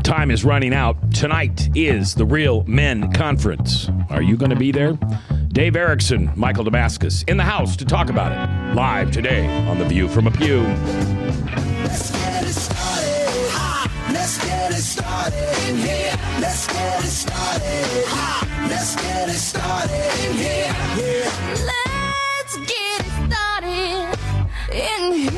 Time is running out. Tonight is the Real Men Conference. Are you going to be there? Dave Erickson, Michael Damascus in the house to talk about it. Live today on The View from a Pew. Let's get it started. Let's get it started in here. Let's get it started. Let's get it started in here. Let's get it started in here.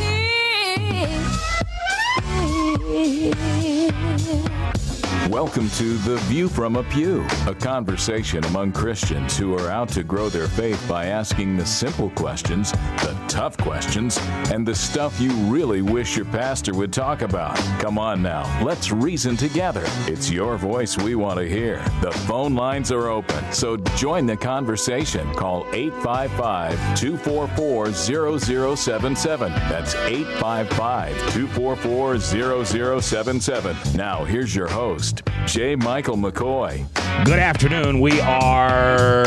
Welcome to The View from a Pew, a conversation among Christians who are out to grow their faith by asking the simple questions, the tough questions, and the stuff you really wish your pastor would talk about. Come on now, let's reason together. It's your voice we want to hear. The phone lines are open, so join the conversation. Call 855-244-0077. That's 855-244-0077. Now, here's your host, J. Michael McCoy. Good afternoon. We are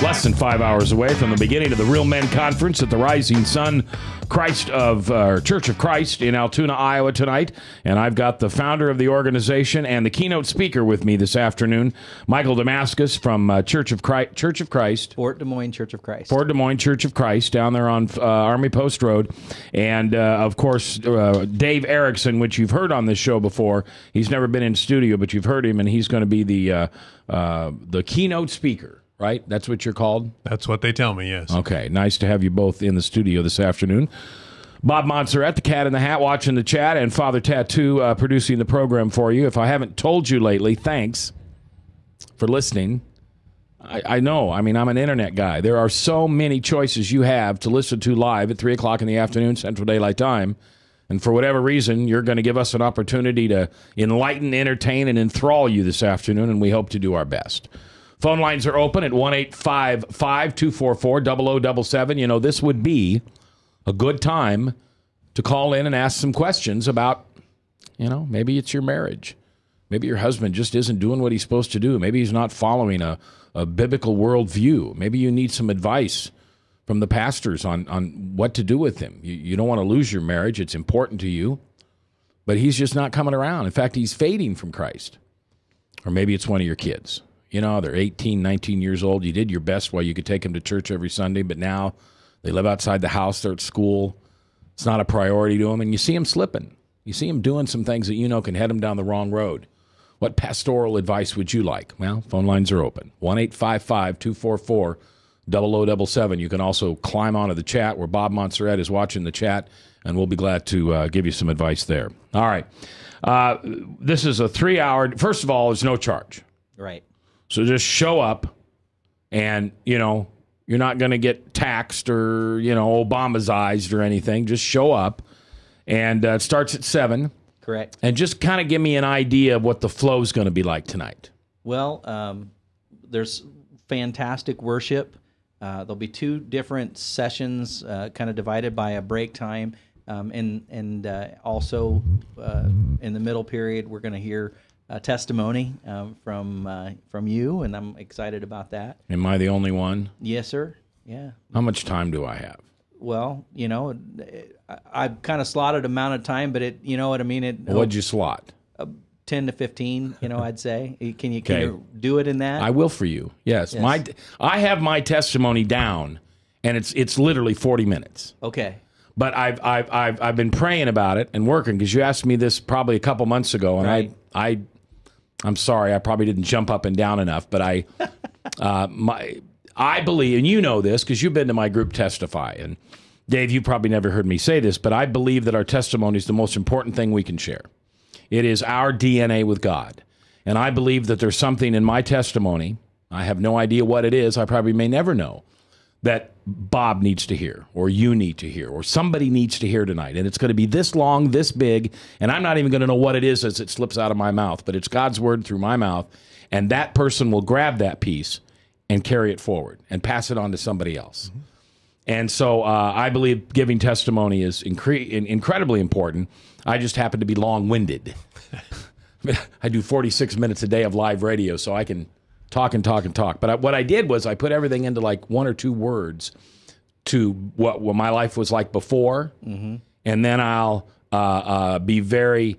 less than 5 hours away from the beginning of the Real Men Conference at the Rising Sun Church of Christ in Altoona, Iowa tonight. And I've got the founder of the organization and the keynote speaker with me this afternoon, Michael Damascus from Church of Christ. Fort Des Moines Church of Christ. Fort Des Moines Church of Christ down there on Army Post Road. And, of course, Dave Erickson, which you've heard on this show before. He's never been in studio, but you've heard him, and he's going to be the keynote speaker. Right? That's what you're called? That's what they tell me, yes. Okay. Nice to have you both in the studio this afternoon. Bob Montserrat, the cat in the hat, watching the chat, and Father Tattoo producing the program for you. If I haven't told you lately, thanks for listening. I know. I mean, I'm an internet guy. There are so many choices you have to listen to live at 3 o'clock in the afternoon, Central Daylight Time. And for whatever reason, you're going to give us an opportunity to enlighten, entertain, and enthrall you this afternoon, and we hope to do our best. Phone lines are open at 1-855-244-0077. You know, this would be a good time to call in and ask some questions about, maybe it's your marriage. Maybe your husband just isn't doing what he's supposed to do. Maybe he's not following a biblical worldview. Maybe you need some advice from the pastors on what to do with him. You don't want to lose your marriage. It's important to you. But he's just not coming around. In fact, he's fading from Christ. Or maybe it's one of your kids. They're 18, 19 years old. You did your best while you could take them to church every Sunday, but now they live outside the house. They're at school. It's not a priority to them, and you see them slipping. You see them doing some things that can head them down the wrong road. What pastoral advice would you like? Well, phone lines are open. 1-855-244-0077. You can also climb onto the chat where Bob Montserrat is watching the chat, and we'll be glad to give you some advice there. All right. This is a 3-hour. First of all, there's no charge. Right. So just show up, and, you're not going to get taxed or, Obamazed or anything. Just show up, and it starts at 7. Correct. And just kind of give me an idea of what the flow is going to be like tonight. Well, there's fantastic worship. There'll be 2 different sessions, kind of divided by a break time, and also in the middle period, we're going to hear testimony from you, and I'm excited about that. Am I the only one? Yes, sir. Yeah. How much time do I have? Well, I've kind of slotted amount of time, but you know what I mean. What'd you slot? 10 to 15. I'd say. Can you do it in that? I will for you. Yes. I have my testimony down, and it's literally 40 minutes. Okay. But I've been praying about it and working, because you asked me this probably a couple months ago, and right. I'm sorry, I probably didn't jump up and down enough, but I believe, and you know this because you've been to my group Testify, and Dave, you probably never heard me say this, but I believe that our testimony is the most important thing we can share. It is our DNA with God, and I believe that there's something in my testimony, I have no idea what it is, I probably may never know, that Bob needs to hear, or you need to hear, or somebody needs to hear tonight. And it's going to be this long, this big, and I'm not even going to know what it is as it slips out of my mouth, but it's God's word through my mouth, and that person will grab that piece and carry it forward and pass it on to somebody else. Mm-hmm. And so I believe giving testimony is incredibly important. I just happen to be long-winded. I do 46 minutes a day of live radio, so I can talk and talk and talk. But what I did was I put everything into like 1 or 2 words to what my life was like before, mm-hmm. and then I'll be very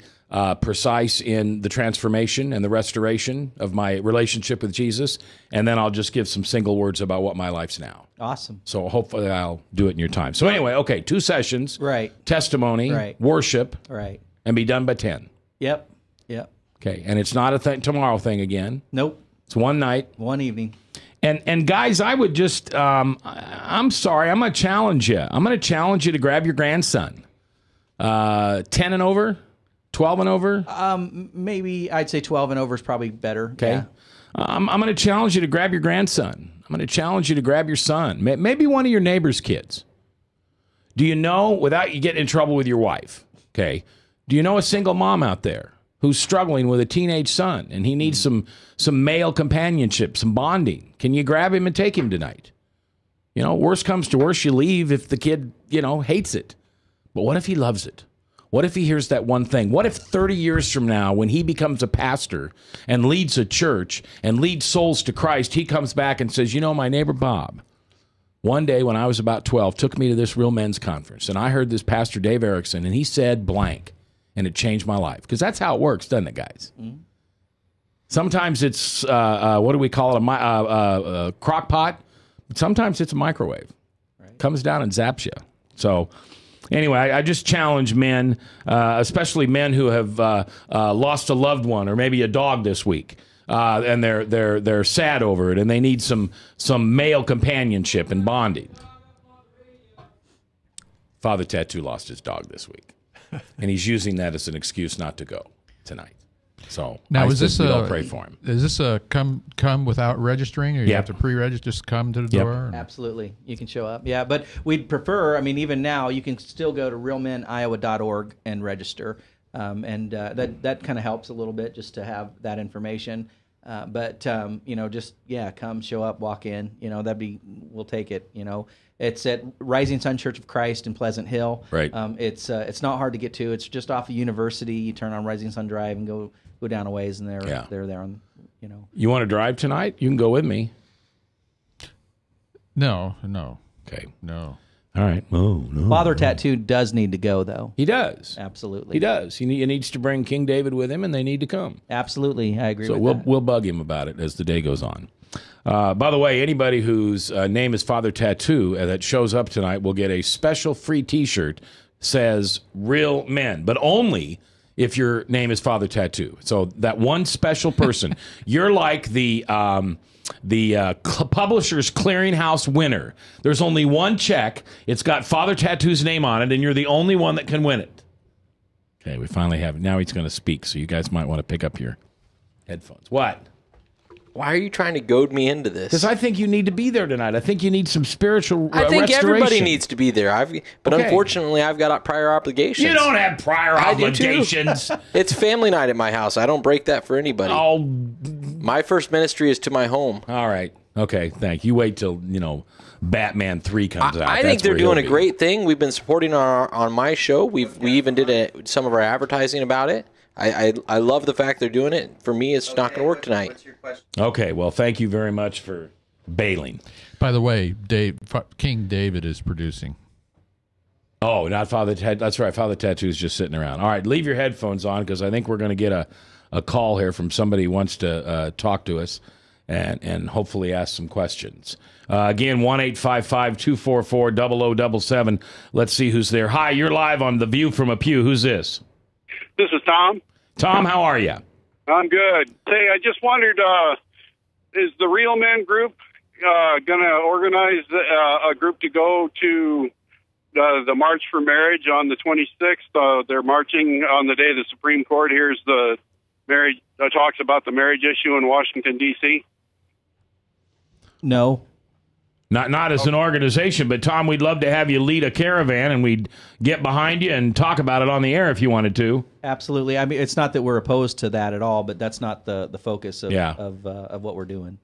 precise in the transformation and the restoration of my relationship with Jesus, and then I'll just give some single words about what my life's now. Awesome. So hopefully I'll do it in your time. So anyway, okay, 2 sessions, Right. testimony, Right. worship, Right. and be done by 10. Yep. Okay, and it's not a tomorrow thing again. Nope. It's one night. One evening. And guys, I would just, I'm sorry, I'm going to challenge you. I'm going to challenge you to grab your grandson. 10 and over? 12 and over? Maybe I'd say 12 and over is probably better. Okay. Yeah. I'm going to challenge you to grab your grandson. I'm going to challenge you to grab your son. Maybe one of your neighbor's kids. Do you know, without you getting in trouble with your wife, okay, do you know a single mom out there who's struggling with a teenage son and he needs some male companionship, some bonding? Can you grab him and take him tonight? You know, worst comes to worst, you leave if the kid, hates it. But what if he loves it? What if he hears that one thing? What if 30 years from now, when he becomes a pastor and leads a church and leads souls to Christ, he comes back and says, my neighbor Bob, one day when I was about 12, took me to this Real Men's Conference, and I heard this Pastor Dave Erickson, and he said blank, and it changed my life. Because that's how it works, doesn't it, guys? Mm-hmm. Sometimes it's, what do we call it, a crock pot? But sometimes it's a microwave. Right. Comes down and zaps you. So anyway, I just challenge men, especially men who have lost a loved one or maybe a dog this week, and they're sad over it, and they need some male companionship and bonding. Father Tattoo lost his dog this week, and he's using that as an excuse not to go tonight. So now, is this we'll pray for him? Is this a come without registering, or you have to pre-register? Just come to the door. Absolutely, you can show up. Yeah, but we'd prefer. I mean, even now, you can still go to realmeniowa.org and register, and that kind of helps a little bit just to have that information. But come, show up, walk in. We'll take it. It's at Rising Sun Church of Christ in Pleasant Hill. Right. It's not hard to get to. It's just off of University. You turn on Rising Sun Drive and go down a ways, and they're there. On, You want to drive tonight? You can go with me. No. Okay. No. All right. No. Father Tattoo does need to go, though. He does. Absolutely. He does. He needs to bring King David with him, and they need to come. Absolutely. I agree with that. So we'll bug him about it as the day goes on. By the way, anybody whose name is Father Tattoo that shows up tonight will get a special free T-shirt says Real Men, but only if your name is Father Tattoo. So that one special person, you're like the Publishers Clearinghouse winner. There's only one check. It's got Father Tattoo's name on it, and you're the only one that can win it. Okay, we finally have it. Now he's going to speak, so you guys might want to pick up your headphones. What? Why are you trying to goad me into this? Because I think you need to be there tonight. I think you need some spiritual I think restoration. everybody needs to be there. But Okay. Unfortunately, I've got prior obligations. You don't have prior I do too. obligations. It's family night at my house. I don't break that for anybody. Oh, My first ministry is to my home. all right. Okay, thank you. Wait till, Batman 3 comes out. I think That's they're where doing a he'll be. great thing. We've been supporting on my show. We even did some of our advertising about it. I love the fact they're doing it. For me, it's not going to work tonight. What's your question? Okay, well, thank you very much for bailing. By the way, King David is producing. Oh, not Father Tattoo. That's right. Father Tattoo is just sitting around. All right, leave your headphones on because I think we're going to get a call here from somebody who wants to talk to us and hopefully ask some questions. Again, 1-855-244-0077. Let's see who's there. Hi, you're live on The View from a Pew. Who's this? This is Tom. Tom, how are you? I'm good. Say, I just wondered, is the Real Men group going to organize a group to go to the March for Marriage on the 26th? They're marching on the day the Supreme Court hears the marriage talks about the marriage issue in Washington, D.C. No. Not as an organization, but Tom, we'd love to have you lead a caravan, and we'd get behind you and talk about it on the air if you wanted to. Absolutely. I mean, it's not that we're opposed to that at all, but that's not the focus of what we're doing.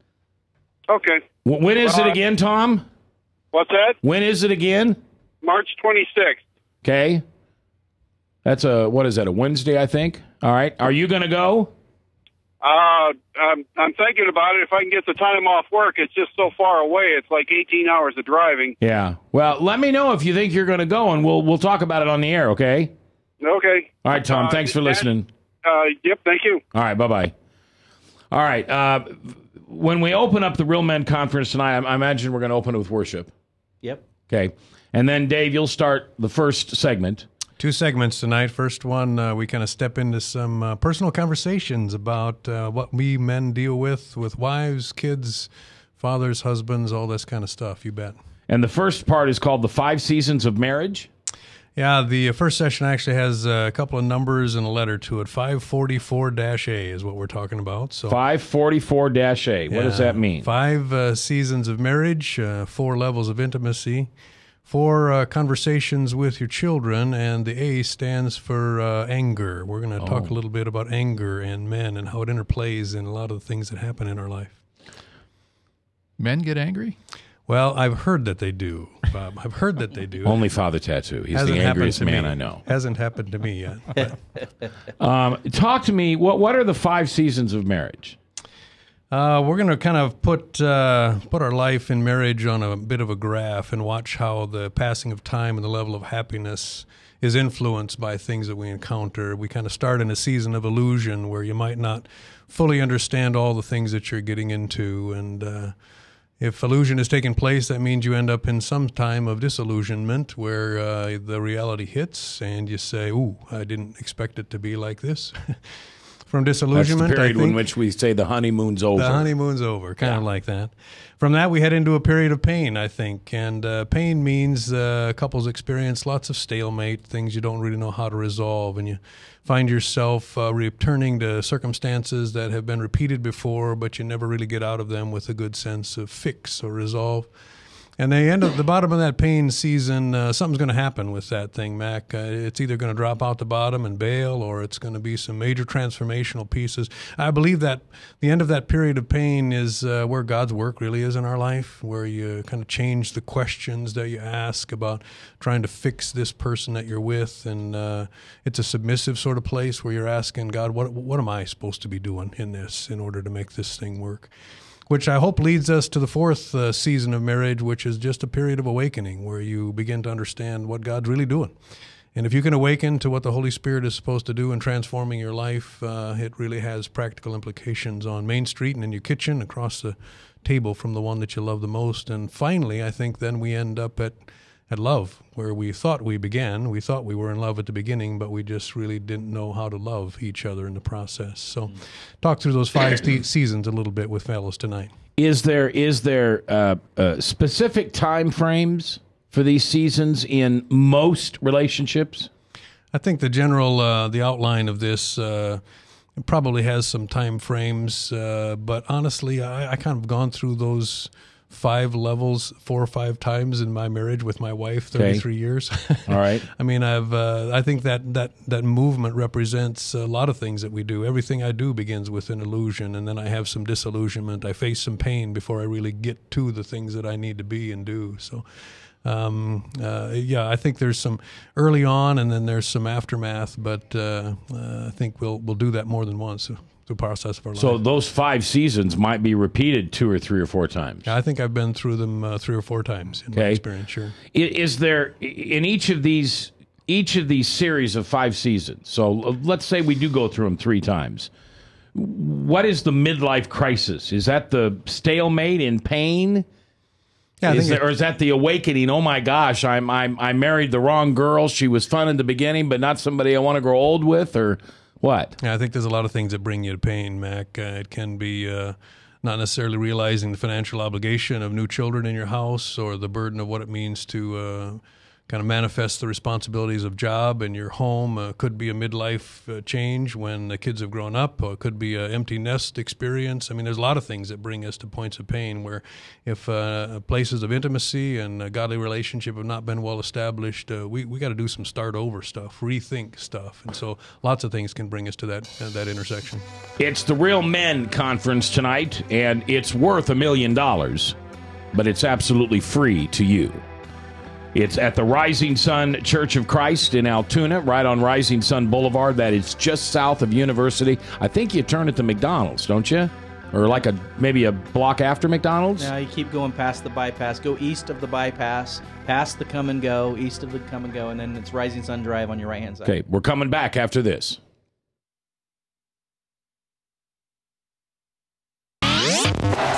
Okay. When is it again, Tom? What's that? When is it again? March 26th. Okay. That's a Wednesday, I think. All right. Are you going to go? I'm thinking about it. If I can get the time off work, it's just so far away. It's like 18 hours of driving. Yeah. Well, let me know if you think you're going to go, and we'll talk about it on the air, okay? Okay. All right, Tom. Thanks for listening. Yep, thank you. All right, bye-bye. All right, when we open up the Real Men Conference tonight, I imagine we're going to open it with worship. Yep. Okay. And then, Dave, you'll start the first segment. 2 segments tonight. First one, we kind of step into some personal conversations about what we men deal with wives, kids, fathers, husbands, all this kind of stuff. You bet. And the first part is called The 5 Seasons of Marriage. Yeah, the first session actually has a couple of numbers and a letter to it. 544-A is what we're talking about. So 544-A. What does that mean? 5 seasons of marriage, 4 levels of intimacy, 4 conversations with your children, and the A stands for anger. We're going to talk a little bit about anger and men and how it interplays in a lot of the things that happen in our life. Men get angry? Well, I've heard that they do, Bob. I've heard that they do. Only Father Tattoo. He's Hasn't the angriest happened to man me. I know. Hasn't happened to me yet. Talk to me. What are the 5 seasons of marriage? We're going to kind of put our life in marriage on a bit of a graph and watch how the passing of time and the level of happiness is influenced by things that we encounter. We kind of start in a season of illusion where you might not fully understand all the things that you're getting into, and if illusion is taking place, that means you end up in some time of disillusionment where the reality hits and you say, ooh, I didn't expect it to be like this. From disillusionment, That's the period I think, in which we say the honeymoon's over. the honeymoon's over, kind of like that. From that, we head into a period of pain, I think. And pain means couples experience lots of stalemate, things you don't really know how to resolve. And you find yourself returning to circumstances that have been repeated before, but you never really get out of them with a good sense of fix or resolve. And they end at the bottom of that pain season, something's going to happen with that thing, Mac. It's either going to drop out the bottom and bail, or it's going to be some major transformational pieces. I believe that the end of that period of pain is where God's work really is in our life, where you kind of change the questions that you ask about trying to fix this person that you're with. And it's a submissive sort of place where you're asking God, what am I supposed to be doing in this in order to make this thing work? Which I hope leads us to the 4th season of marriage, which is just a period of awakening where you begin to understand what God's really doing. And if you can awaken to what the Holy Spirit is supposed to do in transforming your life, it really has practical implications on Main Street and in your kitchen, across the table from the one that you love the most. And finally, I think then we end up at love, where we thought we began. We thought we were in love at the beginning, but we just really didn't know how to love each other in the process. So talk through those 5 seasons a little bit with fellows tonight. Is there specific time frames for these seasons in most relationships? I think the general, the outline of this probably has some time frames, but honestly, I kind of gone through those 5 levels 4 or 5 times in my marriage with my wife, 33 years. All right. I mean, I think that movement represents a lot of things that we do. Everything I do begins with an illusion, and then I have some disillusionment. I face some pain before I really get to the things that I need to be and do. So, I think there's some early on, and then there's some aftermath. But I think we'll do that more than once. The process of our life. So those 5 seasons might be repeated 2 or 3 or 4 times. I think I've been through them 3 or 4 times in my experience. Sure. Is there in each of these series of 5 seasons? So let's say we do go through them 3 times. What is the midlife crisis? Is that the stalemate in pain? Yeah, or is that the awakening? Oh my gosh, I married the wrong girl. She was fun in the beginning, but not somebody I want to grow old with, or what? Yeah, I think there's a lot of things that bring you to pain, Mac. It can be not necessarily realizing the financial obligation of new children in your house, or the burden of what it means to kind of manifest the responsibilities of job in your home. Could be a midlife change when the kids have grown up. Or it could be an empty nest experience. I mean, there's a lot of things that bring us to points of pain where if places of intimacy and a godly relationship have not been well established, we got to do some start over stuff, rethink stuff. And so lots of things can bring us to that intersection. It's the Real Men Conference tonight, and it's worth $1 million, but it's absolutely free to you. It's at the Rising Sun Church of Christ in Altoona, right on Rising Sun Boulevard. That is just south of University. I think you turn at the McDonald's, don't you? Or like maybe a block after McDonald's? No, you keep going past the bypass. Go east of the bypass, past the Come and Go, east of the Come and Go, and then it's Rising Sun Drive on your right-hand side. Okay, we're coming back after this.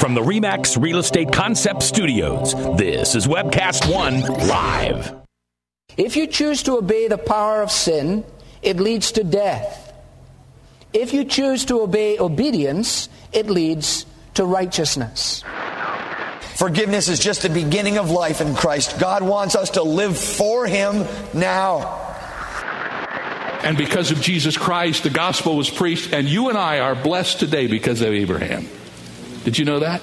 From the RE/MAX Real Estate Concept Studios, this is Webcast One Live. If you choose to obey the power of sin, it leads to death. If you choose to obey obedience, it leads to righteousness. Forgiveness is just the beginning of life in Christ. God wants us to live for Him now. And because of Jesus Christ, the gospel was preached, and you and I are blessed today because of Abraham. Did you know that?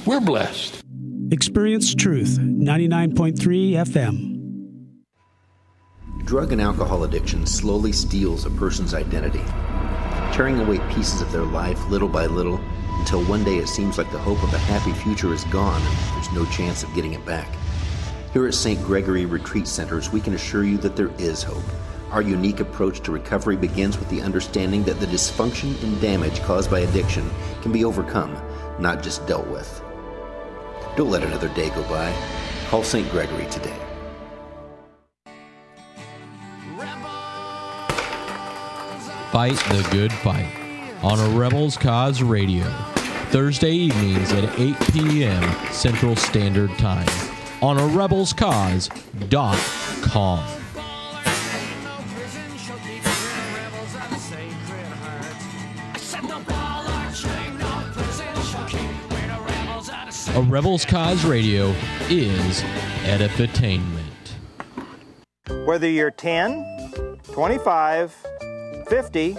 We're blessed. Experience Truth, 99.3 FM. Drug and alcohol addiction slowly steals a person's identity, tearing away pieces of their life little by little until one day it seems like the hope of a happy future is gone and there's no chance of getting it back. Here at St. Gregory Retreat Centers, we can assure you that there is hope. Our unique approach to recovery begins with the understanding that the dysfunction and damage caused by addiction can be overcome, not just dealt with. Don't let another day go by. Call St. Gregory today. Fight the good fight on a Rebels Cause Radio, Thursday evenings at 8 p.m. Central Standard Time on a rebelscause.com. A Rebels Cause Radio is edutainment. Whether you're 10, 25, 50,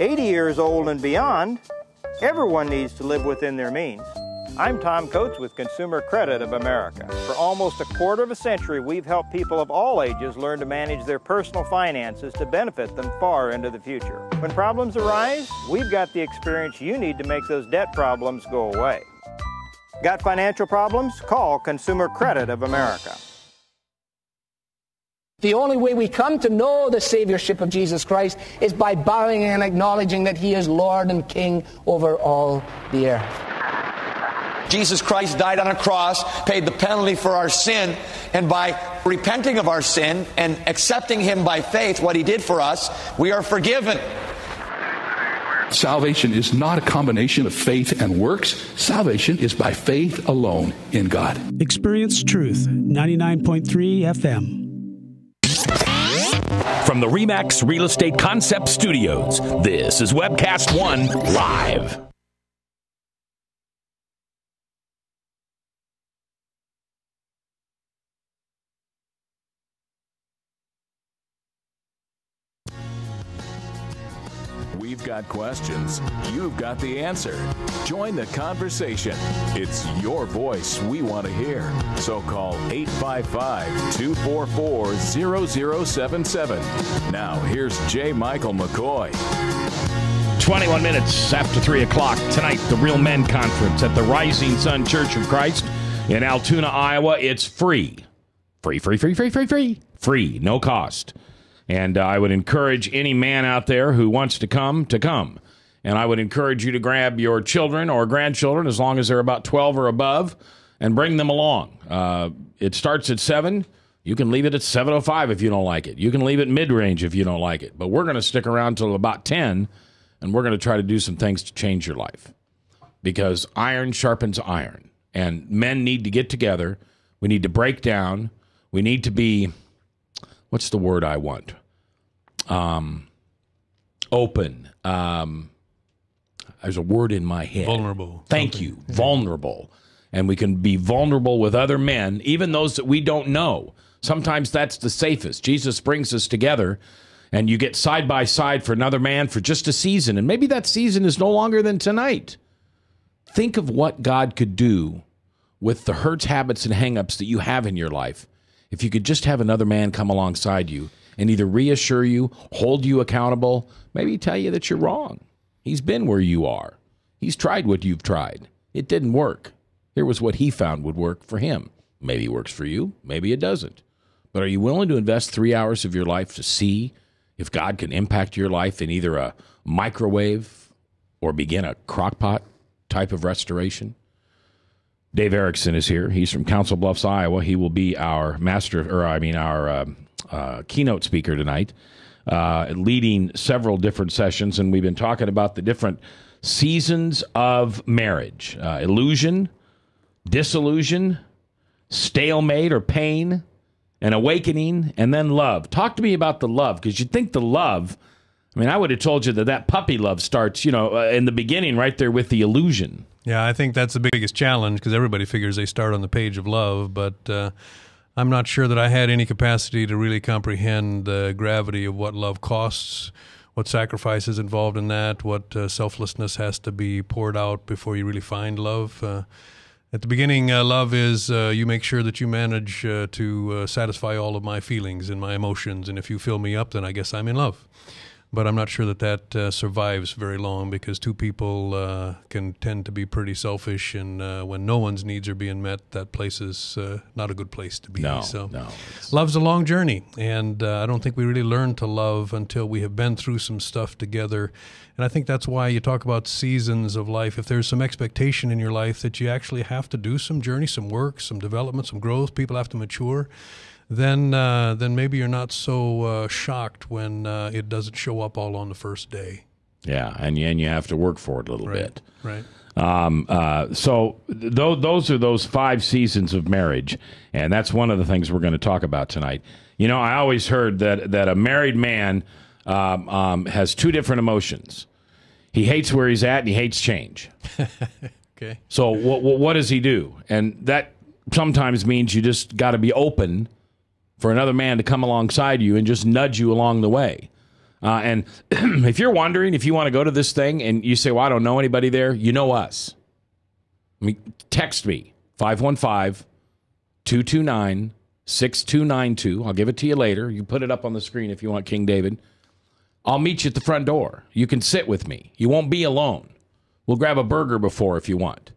80 years old and beyond, everyone needs to live within their means. I'm Tom Coates with Consumer Credit of America. For almost a quarter of a century, we've helped people of all ages learn to manage their personal finances to benefit them far into the future. When problems arise, we've got the experience you need to make those debt problems go away. Got financial problems? Call Consumer Credit of America. The only way we come to know the Saviorship of Jesus Christ is by bowing and acknowledging that He is Lord and King over all the earth. Jesus Christ died on a cross, paid the penalty for our sin, and by repenting of our sin and accepting Him by faith, what He did for us, we are forgiven. Salvation is not a combination of faith and works. Salvation is by faith alone in God. Experience Truth, 99.3 FM. From the RE/MAX Real Estate Concept Studios, this is Webcast One Live. We've got questions. You've got the answer. Join the conversation. It's your voice we want to hear. So call 855-244-0077. Now, here's J. Michael McCoy. 21 minutes after 3 o'clock tonight, the Real Men Conference at the Rising Sun Church of Christ in Altoona, Iowa. It's free. Free, no cost. And I would encourage any man out there who wants to come. And I would encourage you to grab your children or grandchildren, as long as they're about 12 or above, and bring them along. It starts at 7. You can leave it at 7:05 if you don't like it. You can leave it mid-range if you don't like it. But we're going to stick around till about 10, and we're going to try to do some things to change your life. Because iron sharpens iron. And men need to get together. We need to break down. We need to be, what's the word I want? Open. There's a word in my head. Vulnerable. Thank you. Vulnerable. And we can be vulnerable with other men, even those that we don't know. Sometimes that's the safest. Jesus brings us together, and you get side by side for another man for just a season. And maybe that season is no longer than tonight. Think of what God could do with the hurts, habits, and hang-ups that you have in your life if you could just have another man come alongside you and either reassure you, hold you accountable, maybe tell you that you're wrong. He's been where you are. He's tried what you've tried. It didn't work. Here was what he found would work for him. Maybe it works for you. Maybe it doesn't. But are you willing to invest 3 hours of your life to see if God can impact your life in either a microwave or begin a crockpot type of restoration? Dave Erickson is here. He's from Council Bluffs, Iowa. He will be our keynote speaker tonight. leading several different sessions, and we've been talking about the different seasons of marriage: illusion, disillusion, stalemate or pain, an awakening, and then love. Talk to me about the love, because you'd think the love, I mean, I would have told you that puppy love starts, in the beginning right there with the illusion. Yeah, I think that's the biggest challenge, because everybody figures they start on the page of love, but I'm not sure that I had any capacity to really comprehend the gravity of what love costs, what sacrifice is involved in that, what selflessness has to be poured out before you really find love. At the beginning, love is you make sure that you manage to satisfy all of my feelings and my emotions, and if you fill me up, then I guess I'm in love. But I'm not sure that survives very long, because two people can tend to be pretty selfish, and when no one's needs are being met, that place is not a good place to be. No. Love's a long journey, and I don't think we really learn to love until we have been through some stuff together. And I think that's why you talk about seasons of life. If there's some expectation in your life that you actually have to do some journey, some work, some development, some growth, people have to mature, then maybe you're not so shocked when it doesn't show up all on the first day. Yeah, and you have to work for it a little bit. Right. So those are those 5 seasons of marriage, and that's one of the things we're going to talk about tonight. I always heard that a married man has 2 different emotions. He hates where he's at, and he hates change. Okay. So what does he do? And that sometimes means you just got to be open for another man to come alongside you and just nudge you along the way. And if you're wondering if you want to go to this thing and you say, well, I don't know anybody there, you know us. Text me, 515-229-6292. I'll give it to you later. You put it up on the screen if you want, King David. I'll meet you at the front door. You can sit with me. You won't be alone. We'll grab a burger before if you want.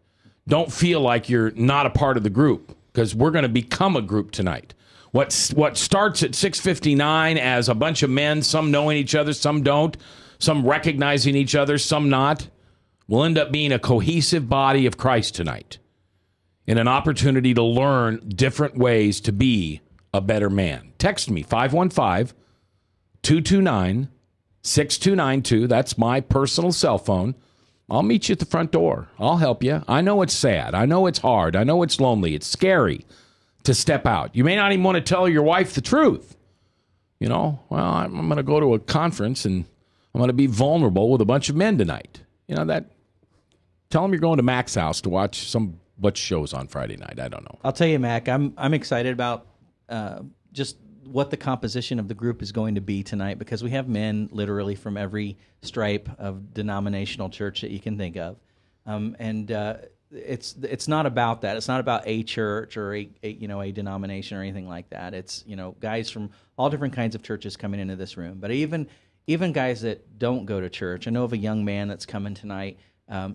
Don't feel like you're not a part of the group, because we're going to become a group tonight. What starts at 6:59 as a bunch of men, some knowing each other, some don't, some recognizing each other, some not, will end up being a cohesive body of Christ tonight, in an opportunity to learn different ways to be a better man. Text me, 515-229-6292. That's my personal cell phone. I'll meet you at the front door. I'll help you. I know it's sad. I know it's hard. I know it's lonely. It's scary to step out. You may not even want to tell your wife the truth. Well, I'm going to go to a conference and I'm going to be vulnerable with a bunch of men tonight. Tell them you're going to Mac's house to watch what shows on Friday night. I don't know. I'll tell you, Mac, I'm excited about just what the composition of the group is going to be tonight, because we have men literally from every stripe of denominational church that you can think of. It's not about that. It's not about a church or a denomination or anything like that. It's guys from all different kinds of churches coming into this room. But even guys that don't go to church. I know of a young man that's coming tonight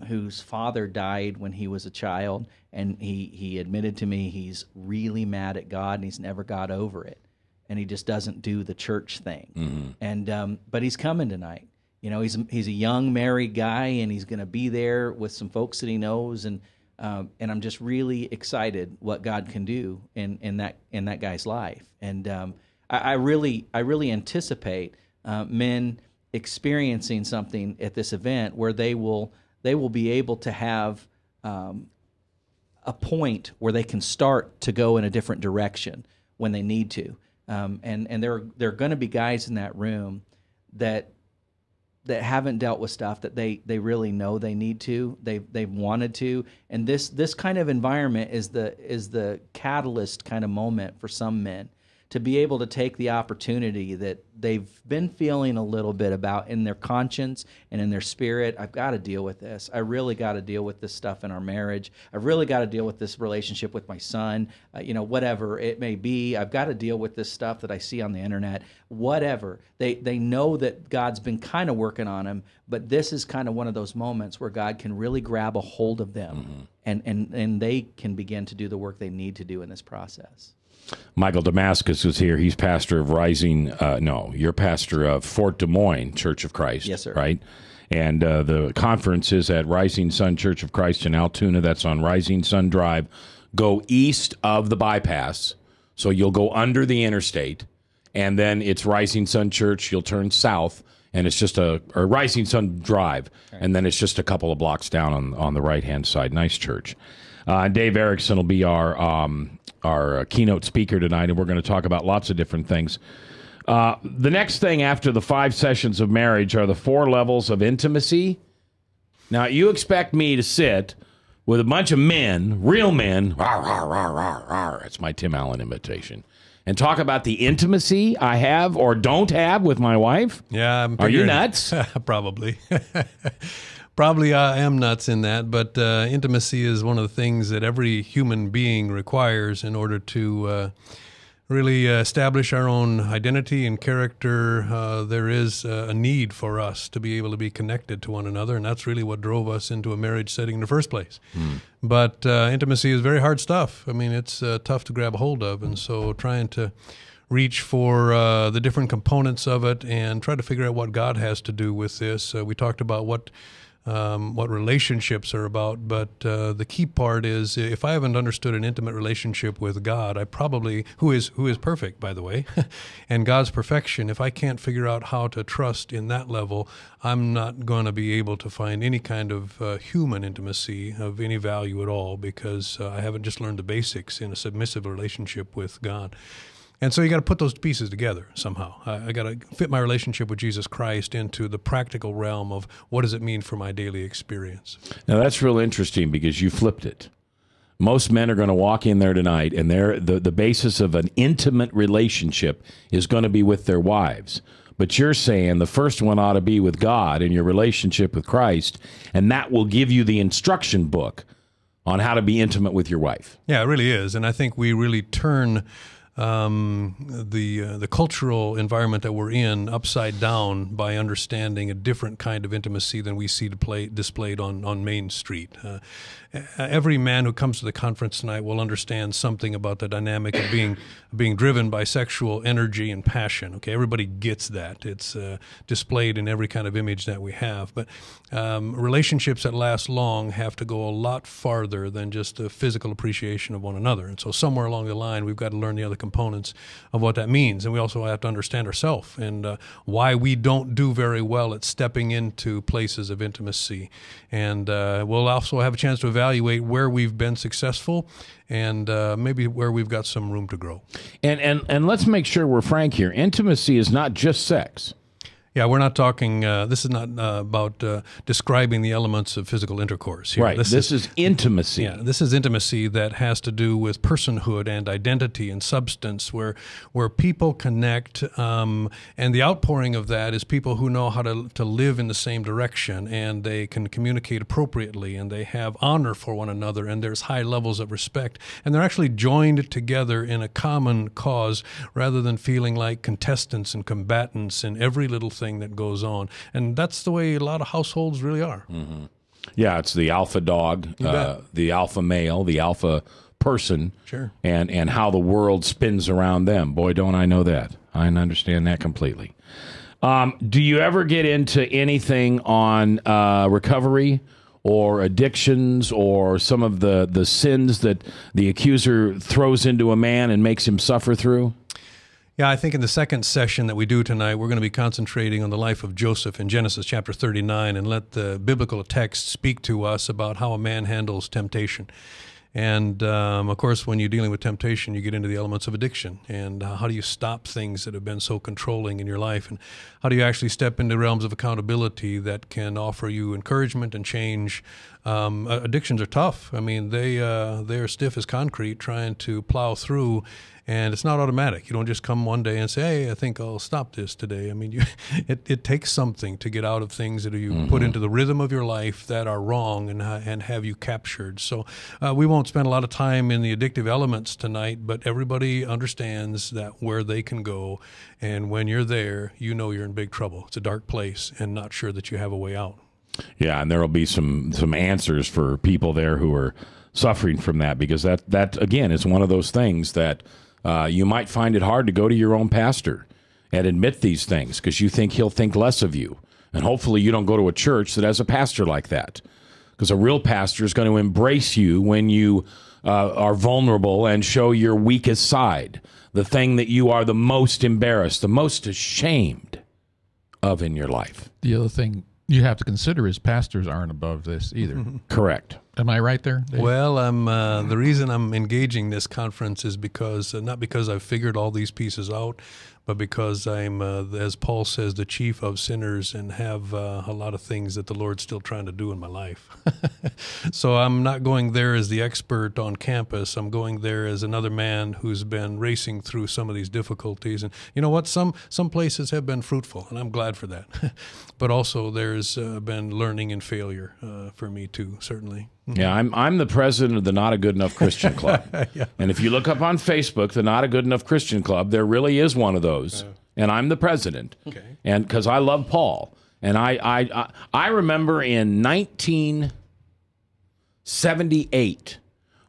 whose father died when he was a child, and he admitted to me he's really mad at God and he's never got over it, and he just doesn't do the church thing. Mm-hmm. And but he's coming tonight. He's a young married guy, and he's going to be there with some folks that he knows, and I'm just really excited what God can do in that guy's life. And I really anticipate men experiencing something at this event where they will be able to have a point where they can start to go in a different direction when they need to. And there are going to be guys in that room that haven't dealt with stuff that they really know they need to, they've wanted to, and this kind of environment is the catalyst kind of moment for some men to be able to take the opportunity that they've been feeling a little bit about in their conscience and in their spirit. I've got to deal with this. I really got to deal with this stuff in our marriage. I've really got to deal with this relationship with my son, whatever it may be. I've got to deal with this stuff that I see on the internet, whatever. They know that God's been kind of working on them, but this is kind of one of those moments where God can really grab a hold of them, and they can begin to do the work they need to do in this process. Michael Damascus is here. He's pastor of you're pastor of Fort Des Moines Church of Christ. Yes, sir. Right? And the conference is at Rising Sun Church of Christ in Altoona. That's on Rising Sun Drive. Go east of the bypass. So you'll go under the interstate, and then it's Rising Sun Church. You'll turn south, and it's just a Rising Sun Drive, and then it's just a couple of blocks down on the right-hand side. Nice church. Dave Erickson will be our keynote speaker tonight, and we're going to talk about lots of different things. The next thing after the 5 sessions of marriage are the 4 levels of intimacy. Now, you expect me to sit with a bunch of men, real men, rawr, rawr, rawr, rawr, rawr, that's my Tim Allen imitation, and talk about the intimacy I have or don't have with my wife? Yeah. Are you nuts? Probably. Probably I am nuts in that, but intimacy is one of the things that every human being requires in order to really establish our own identity and character. There is a need for us to be able to be connected to one another, and that's really what drove us into a marriage setting in the first place. But intimacy is very hard stuff. I mean, it's tough to grab a hold of, and so trying to reach for the different components of it and try to figure out what God has to do with this. We talked about what relationships are about, but the key part is if I haven't understood an intimate relationship with God, I probably, who is perfect, by the way, and God's perfection, if I can't figure out how to trust in that level, I'm not going to be able to find any kind of human intimacy of any value at all, because I haven't just learned the basics in a submissive relationship with God. And so you got to put those pieces together somehow. I got to fit my relationship with Jesus Christ into the practical realm of what does it mean for my daily experience. Now, that's real interesting because you flipped it. Most men are going to walk in there tonight, and the basis of an intimate relationship is going to be with their wives. But you're saying the first one ought to be with God and your relationship with Christ, and that will give you the instruction book on how to be intimate with your wife. Yeah, it really is. And I think we really turn the cultural environment that we're in upside down by understanding a different kind of intimacy than we see displayed on Main Street. Every man who comes to the conference tonight will understand something about the dynamic of being driven by sexual energy and passion. Okay, everybody gets that. It's displayed in every kind of image that we have. But relationships that last long have to go a lot farther than just the physical appreciation of one another. And so somewhere along the line, we've got to learn the other components of what that means. And we also have to understand ourselves and why we don't do very well at stepping into places of intimacy. And we'll also have a chance to evaluate where we've been successful and maybe where we've got some room to grow. And let's make sure we're frank here. Intimacy is not just sex. Yeah, we're not talking, this is not about describing the elements of physical intercourse here. Right, this is intimacy. Yeah, this is intimacy that has to do with personhood and identity and substance, where people connect, and the outpouring of that is people who know how to live in the same direction, and they can communicate appropriately, and they have honor for one another, and there's high levels of respect, and they're actually joined together in a common cause rather than feeling like contestants and combatants in every little thing that goes on. And that's the way a lot of households really are. Mm-hmm. Yeah, it's the alpha dog, the alpha male, the alpha person, sure, and how the world spins around them. Boy, don't I know that. I understand that completely. Do you ever get into anything on recovery or addictions or some of the sins that the accuser throws into a man and makes him suffer through? Yeah, I think in the second session that we do tonight, we're going to be concentrating on the life of Joseph in Genesis chapter 39 and let the biblical text speak to us about how a man handles temptation. And, of course, when you're dealing with temptation, you get into the elements of addiction. And how do you stop things that have been so controlling in your life? And how do you actually step into realms of accountability that can offer you encouragement and change? Addictions are tough. I mean, they're stiff as concrete trying to plow through. And it's not automatic. You don't just come one day and say, hey, I think I'll stop this today. I mean, it takes something to get out of things that you put into the rhythm of your life that are wrong and have you captured. So we won't spend a lot of time in the addictive elements tonight, but everybody understands that where they can go. And when you're there, you know you're in big trouble. It's a dark place and not sure that you have a way out. Yeah, and there will be some answers for people there who are suffering from that, because that again, is one of those things that you might find it hard to go to your own pastor and admit these things because you think he'll think less of you. And hopefully you don't go to a church that has a pastor like that, because a real pastor is going to embrace you when you are vulnerable and show your weakest side. the thing that you are the most embarrassed, the most ashamed of in your life? The other thing you have to consider is pastors aren't above this either. Correct. Am I right there, Dave? Well, the reason I'm engaging this conference is because not because I've figured all these pieces out, but because I'm, as Paul says, the chief of sinners and have a lot of things that the Lord's still trying to do in my life. So I'm not going there as the expert on campus. I'm going there as another man who's been racing through some of these difficulties. And you know what? Some places have been fruitful, and I'm glad for that. But also there's been learning and failure for me too, certainly. Yeah, I'm the president of the Not a Good Enough Christian Club. Yeah. And if you look up on Facebook, the Not a Good Enough Christian Club, there really is one of those. And I'm the president. Okay. And because I love Paul. And I remember in 1978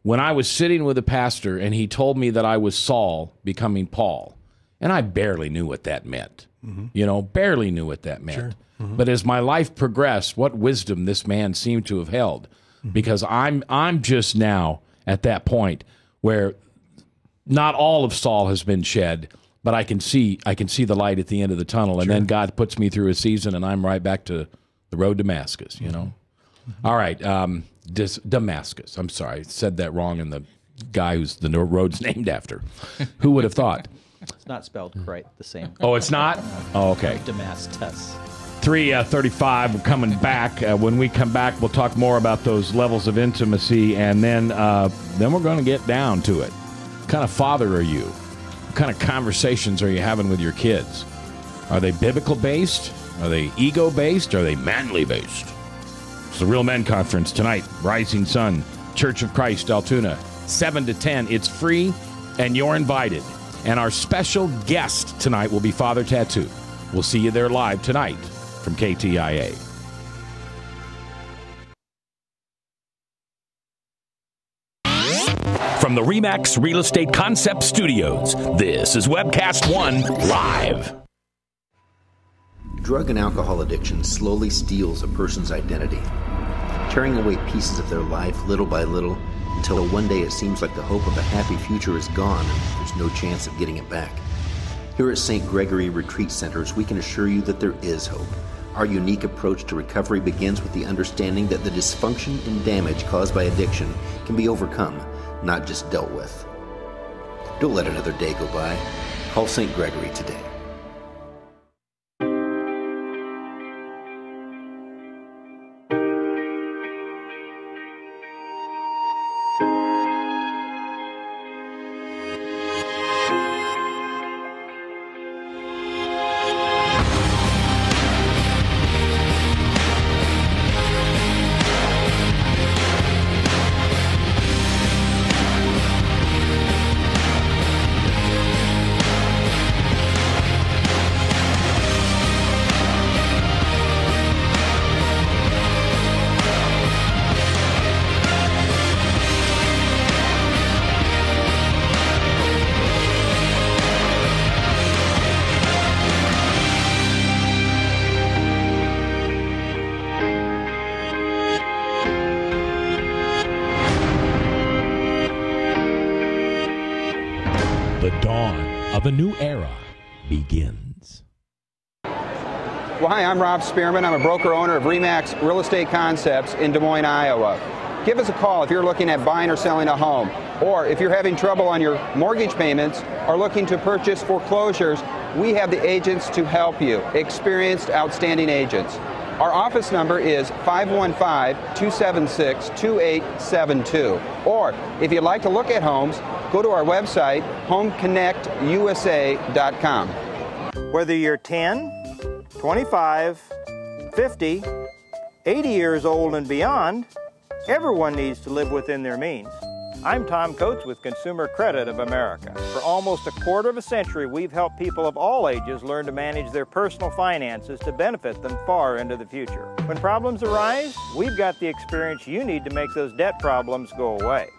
when I was sitting with a pastor and he told me that I was Saul becoming Paul. And I barely knew what that meant. You know, barely knew what that meant. Sure. But as my life progressed, what wisdom this man seemed to have held. Because I'm just now at that point where not all of Saul has been shed, but I can see the light at the end of the tunnel, and then God puts me through a season, and I'm right back to the road to Damascus. You know. All right, Damascus. I'm sorry, I said that wrong, and the guy who's the road's named after. Who would have thought? It's not spelled quite the same. Oh, it's not. Oh, okay. Damascus. 3:35. We're coming back. When we come back, we'll talk more about those levels of intimacy, and then we're going to get down to it. What kind of father are you? What kind of conversations are you having with your kids? Are they biblical based? Are they ego based? Are they manly based? It's the Real Men Conference tonight. Rising Sun, Church of Christ, Altoona, 7 to 10. It's free, and you're invited. And our special guest tonight will be Father Tattoo. We'll see you there live tonight from KTIA. From the RE/MAX Real Estate Concept Studios, this is Webcast One Live. Drug and alcohol addiction slowly steals a person's identity, tearing away pieces of their life little by little until one day it seems like the hope of a happy future is gone and there's no chance of getting it back. Here at St. Gregory Retreat Centers, we can assure you that there is hope. Our unique approach to recovery begins with the understanding that the dysfunction and damage caused by addiction can be overcome, not just dealt with. Don't let another day go by. Call St. Gregory today. Of a new era begins. Well, hi, I'm Rob Spearman. I'm a broker-owner of RE/MAX Real Estate Concepts in Des Moines, Iowa. Give us a call if you're looking at buying or selling a home, or if you're having trouble on your mortgage payments or looking to purchase foreclosures. We have the agents to help you, experienced, outstanding agents. Our office number is 515-276-2872. Or if you'd like to look at homes, go to our website, homeconnectusa.com. Whether you're 10, 25, 50, 80 years old and beyond, everyone needs to live within their means. I'm Tom Coates with Consumer Credit of America. For almost a quarter of a century, we've helped people of all ages learn to manage their personal finances to benefit them far into the future. When problems arise, we've got the experience you need to make those debt problems go away.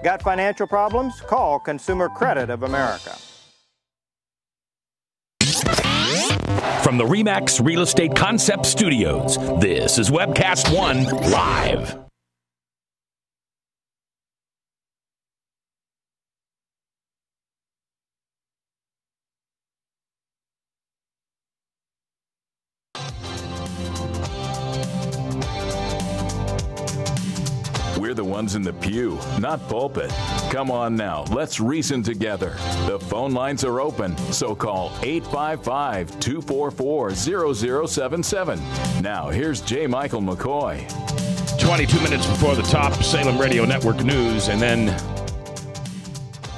Got financial problems? Call Consumer Credit of America. From the RE/MAX Real Estate Concept Studios, this is Webcast One Live. the ones in the pew, not pulpit. Come on now, let's reason together. The phone lines are open, so call 855-244-0077. Now, here's J. Michael McCoy. 22 minutes before the top, Salem Radio Network News, and then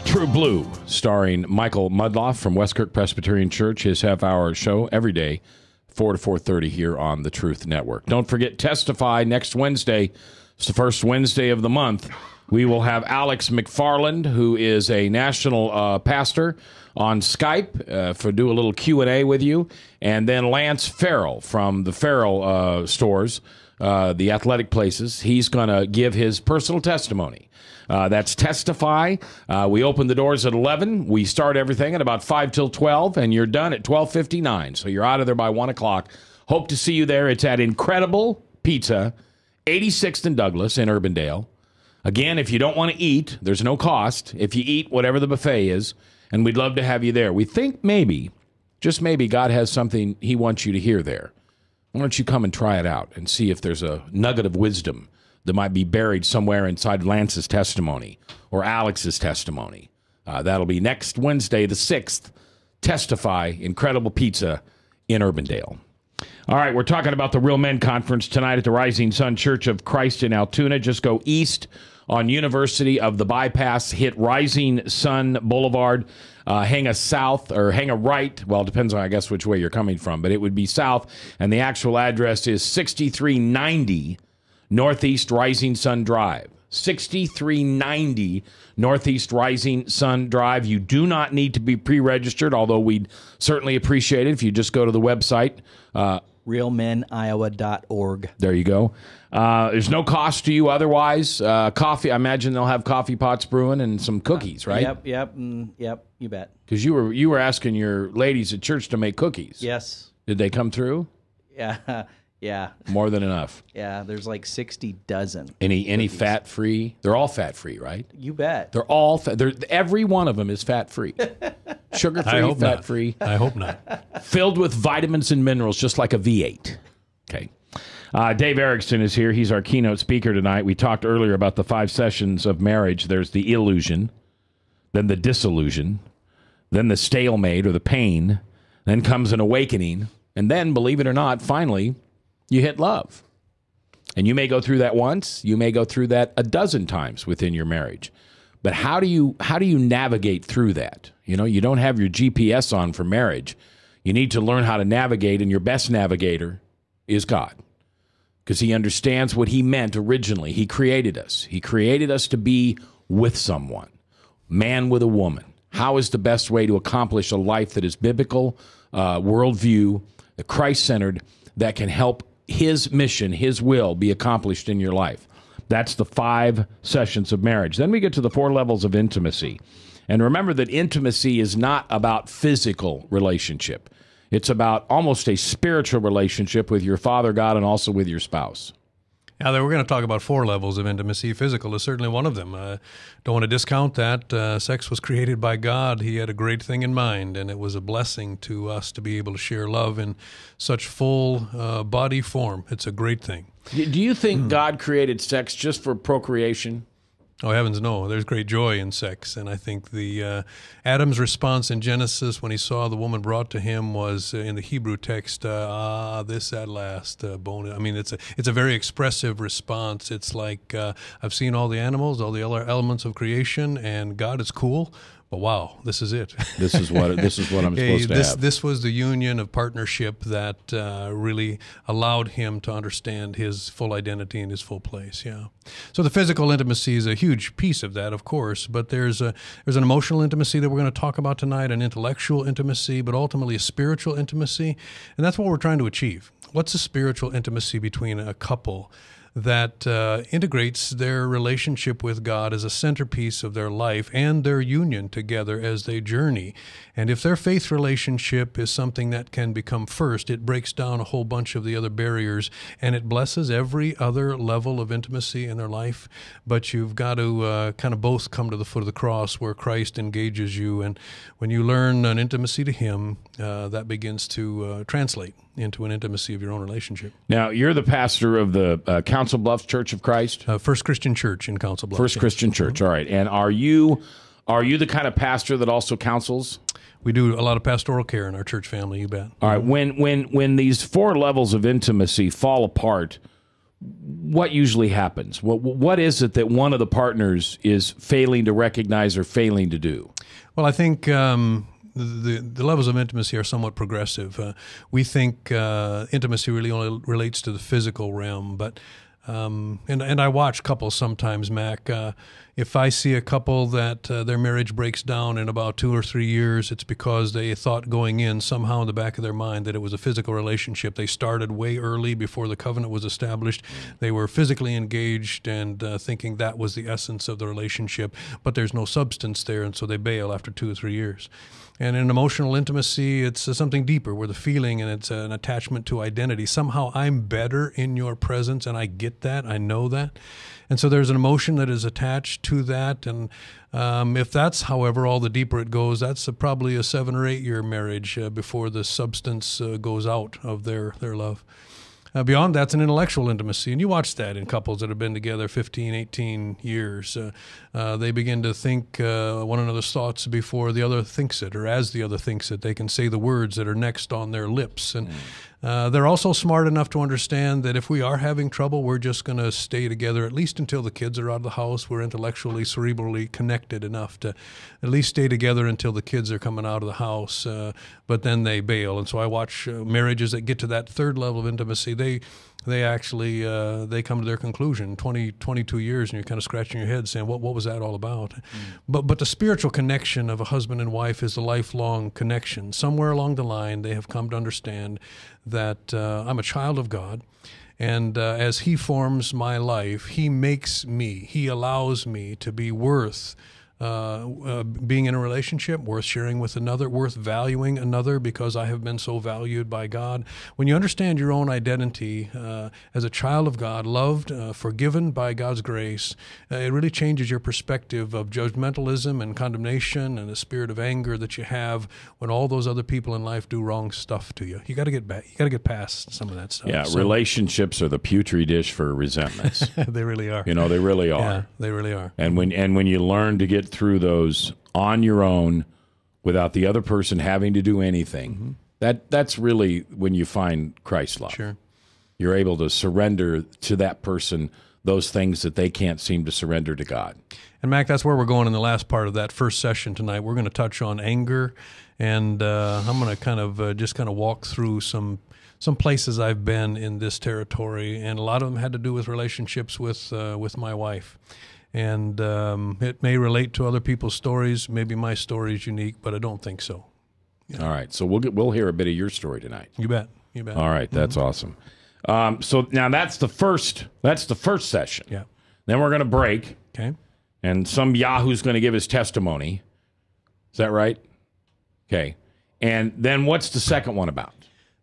True Blue, starring Michael Mudloff from Westkirk Presbyterian Church, his half-hour show every day, 4 to 4:30 here on the Truth Network. Don't forget, Testify next Wednesday. It's the first Wednesday of the month. We will have Alex McFarland, who is a national pastor, on Skype for do a little Q&A with you, and then Lance Farrell from the Farrell stores, the athletic places. He's going to give his personal testimony. That's Testify. We open the doors at 11. We start everything at about 5 till 12, and you're done at 12:59. So you're out of there by 1 o'clock. Hope to see you there. It's at Incredible Pizza, 86th and Douglas in Urbandale. Again, if you don't want to eat, there's no cost. If you eat, whatever the buffet is, and we'd love to have you there. We think maybe, just maybe, God has something he wants you to hear there. Why don't you come and try it out and see if there's a nugget of wisdom that might be buried somewhere inside Lance's testimony or Alex's testimony. That'll be next Wednesday, the 6th. Testify, Incredible Pizza in Urbandale. All right, we're talking about the Real Men Conference tonight at the Rising Sun Church of Christ in Altoona. Just go east on University of the Bypass, hit Rising Sun Boulevard, hang a south or hang a right. Well, it depends on, I guess, which way you're coming from, but it would be south, and the actual address is 6390 Northeast Rising Sun Drive. 6390 Northeast Rising Sun Drive. You do not need to be pre-registered, although we'd certainly appreciate it if you just go to the website. realmeniowa.org. There you go. There's no cost to you otherwise. Coffee, I imagine they'll have coffee pots brewing and some cookies, right? Yep, you bet. Because you were asking your ladies at church to make cookies. Yes. Did they come through? Yeah. Yeah. More than enough. Yeah, there's like 60 dozen. Any fat-free? They're all fat-free, right? You bet. They're all every one of them is fat-free. Sugar-free, fat-free. I hope not. Filled with vitamins and minerals, just like a V8. Okay. Dave Erickson is here. He's our keynote speaker tonight. We talked earlier about the 5 sessions of marriage. There's the illusion, then the disillusion, then the stalemate or the pain, then comes an awakening, and then, believe it or not, finally, you hit love. And you may go through that once. You may go through that a dozen times within your marriage. But how do you navigate through that? You know, you don't have your GPS on for marriage. You need to learn how to navigate, and your best navigator is God. Because he understands what he meant originally. He created us. He created us to be with someone, man with a woman. How is the best way to accomplish a life that is biblical, worldview, Christ-centered, that can help his mission, his will be accomplished in your life? That's the 5 sessions of marriage. Then we get to the 4 levels of intimacy. And remember that intimacy is not about physical relationship. It's about almost a spiritual relationship with your Father God and also with your spouse. Now, we're going to talk about 4 levels of intimacy. Physical is certainly one of them. Don't want to discount that. Sex was created by God. He had a great thing in mind, and it was a blessing to us to be able to share love in such full body form. It's a great thing. Do you think God created sex just for procreation? Oh, heavens no. There's great joy in sex. And I think the Adam's response in Genesis when he saw the woman brought to him was in the Hebrew text, this at last, bone. I mean, it's a very expressive response. It's like, I've seen all the animals, all the other elements of creation, and God is cool. But wow, this is it. This is what I'm supposed to have. This was the union of partnership that really allowed him to understand his full identity and his full place. Yeah. So the physical intimacy is a huge piece of that, of course. But there's an emotional intimacy that we're going to talk about tonight, an intellectual intimacy, but ultimately a spiritual intimacy, and that's what we're trying to achieve. What's a spiritual intimacy between a couple that integrates their relationship with God as a centerpiece of their life and their union together as they journey? And if their faith relationship is something that can become first, it breaks down a whole bunch of the other barriers, and it blesses every other level of intimacy in their life. But you've got to kind of both come to the foot of the cross where Christ engages you, and when you learn an intimacy to Him, that begins to translate into an intimacy of your own relationship. Now, you're the pastor of the Council Bluffs Church of Christ? First Christian Church in Council Bluffs. First Christian Church, all right. And are you the kind of pastor that also counsels? We do a lot of pastoral care in our church family, you bet. All right. When these 4 levels of intimacy fall apart, what usually happens? What is it that one of the partners is failing to recognize or failing to do? Well, I think the levels of intimacy are somewhat progressive. We think intimacy really only relates to the physical realm, but and I watch couples sometimes, Mac. If I see a couple that their marriage breaks down in about 2 or 3 years, it's because they thought going in somehow in the back of their mind that it was a physical relationship. They started way early before the covenant was established. They were physically engaged and thinking that was the essence of the relationship, but there's no substance there, and so they bail after 2 or 3 years. And in emotional intimacy, it's something deeper where the feeling and it's an attachment to identity. Somehow I'm better in your presence, and I get that. I know that. And so there's an emotion that is attached to that. And if that's, however, all the deeper it goes, that's probably a 7 or 8 year marriage before the substance goes out of their love. Beyond that's an intellectual intimacy, and you watch that in couples that have been together 15, 18 years. They begin to think one another's thoughts before the other thinks it, or as the other thinks it. They can say the words that are next on their lips. And they're also smart enough to understand that if we are having trouble, we're just going to stay together at least until the kids are out of the house. We're intellectually, cerebrally connected enough to at least stay together until the kids are coming out of the house, but then they bail. And so I watch marriages that get to that 3rd level of intimacy. They actually they come to their conclusion 22 years, and you're kind of scratching your head saying, what was that all about? But the spiritual connection of a husband and wife is a lifelong connection. Somewhere along the line, they have come to understand that I'm a child of God, and as He forms my life, He makes me, He allows me to be worth being in a relationship, worth sharing with another, worth valuing another because I have been so valued by God. When you understand your own identity as a child of God, loved, forgiven by God's grace, it really changes your perspective of judgmentalism and condemnation and the spirit of anger that you have when all those other people in life do wrong stuff to you. You got to get back. You got to get past some of that stuff. Yeah, relationships are the petri dish for resentments. They really are. You know, they really are. Yeah, they really are. And when you learn to get through those on your own without the other person having to do anything, that's really when you find Christ's love. Sure. You're able to surrender to that person those things that they can't seem to surrender to God. And Mac, that's where we're going in the last part of that first session tonight. We're going to touch on anger, and I'm going to kind of just walk through some places I've been in this territory, and a lot of them had to do with relationships with my wife. And it may relate to other people's stories. Maybe my story is unique, but I don't think so. Yeah. All right, so we'll hear a bit of your story tonight. You bet. You bet. All right, that's awesome. So now that's the first session. Yeah. Then we're going to break. Okay. And some Yahoo's going to give his testimony. Is that right? Okay. And then what's the second one about?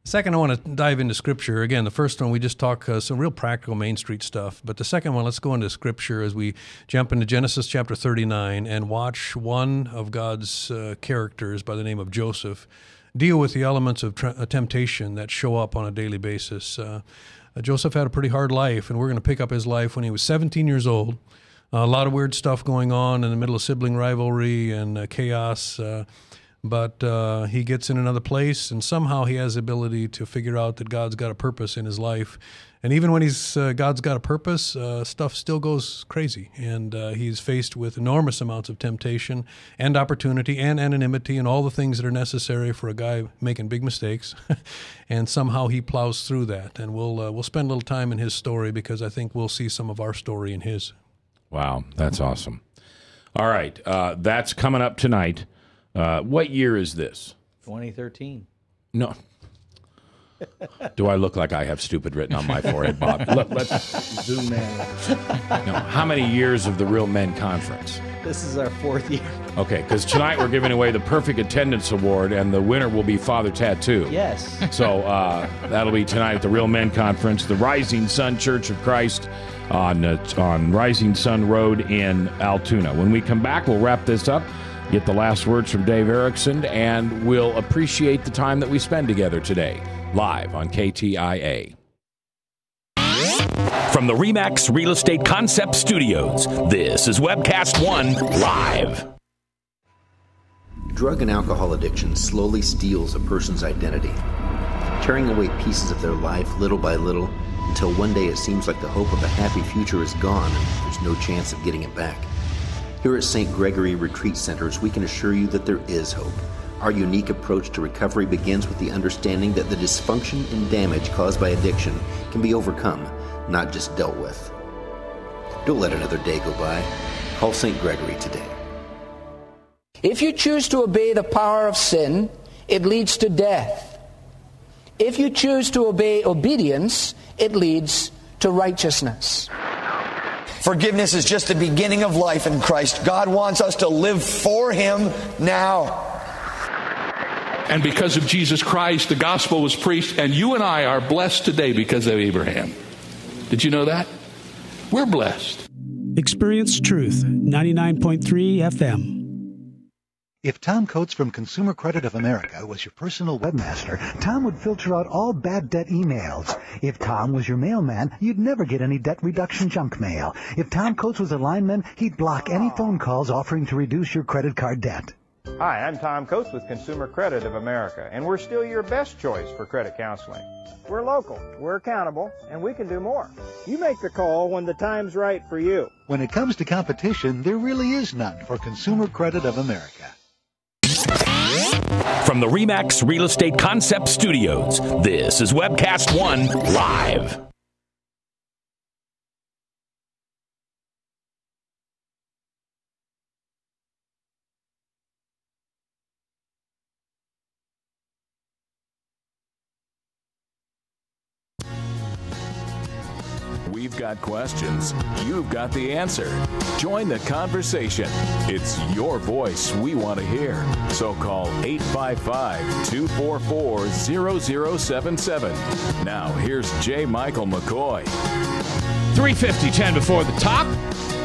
Second, I want to dive into Scripture. Again, the first one, we just talk some real practical Main Street stuff. But the second one, let's go into Scripture as we jump into Genesis chapter 39 and watch one of God's characters by the name of Joseph deal with the elements of temptation that show up on a daily basis. Joseph had a pretty hard life, and we're going to pick up his life when he was 17 years old. A lot of weird stuff going on in the middle of sibling rivalry and chaos. But he gets in another place, and somehow he has the ability to figure out that God's got a purpose in his life. And even when God's got a purpose, stuff still goes crazy. And he's faced with enormous amounts of temptation and opportunity and anonymity and all the things that are necessary for a guy making big mistakes. And somehow he plows through that. And we'll spend a little time in his story because I think we'll see some of our story in his. Wow, that's awesome. All right, that's coming up tonight. What year is this? 2013. No. Do I look like I have stupid written on my forehead, Bob? Let's zoom in. No. How many years of the Real Men Conference? This is our 4th year. Okay, because tonight we're giving away the Perfect Attendance Award, and the winner will be Father Tattoo. Yes. So that'll be tonight at the Real Men Conference, the Rising Sun Church of Christ on Rising Sun Road in Altoona. When we come back, we'll wrap this up. get the last words from Dave Erickson, and we'll appreciate the time that we spend together today, live on KTIA. From the RE/MAX Real Estate Concept Studios, this is Webcast One Live. Drug and alcohol addiction slowly steals a person's identity, tearing away pieces of their life little by little until one day it seems like the hope of a happy future is gone and there's no chance of getting it back. Here at St. Gregory Retreat Centers, we can assure you that there is hope. Our unique approach to recovery begins with the understanding that the dysfunction and damage caused by addiction can be overcome, not just dealt with. Don't let another day go by. Call St. Gregory today. If you choose to obey the power of sin, it leads to death. If you choose to obey obedience, it leads to righteousness. Forgiveness is just the beginning of life in Christ. God wants us to live for Him now. And because of Jesus Christ, the gospel was preached, and you and I are blessed today because of Abraham. Did you know that? We're blessed. Experience Truth, 99.3 FM. If Tom Coates from Consumer Credit of America was your personal webmaster, Tom would filter out all bad debt emails. If Tom was your mailman, you'd never get any debt reduction junk mail. If Tom Coates was a lineman, he'd block any phone calls offering to reduce your credit card debt. Hi, I'm Tom Coates with Consumer Credit of America, and we're still your best choice for credit counseling. We're local, we're accountable, and we can do more. You make the call when the time's right for you. When it comes to competition, there really is none for Consumer Credit of America. From the RE/MAX Real Estate Concept Studios, this is Webcast One Live. We've got questions. You've got the answer. Join the conversation. It's your voice we want to hear. So call 855-244-0077. Now, here's J. Michael McCoy. 3:50, 10 before the top.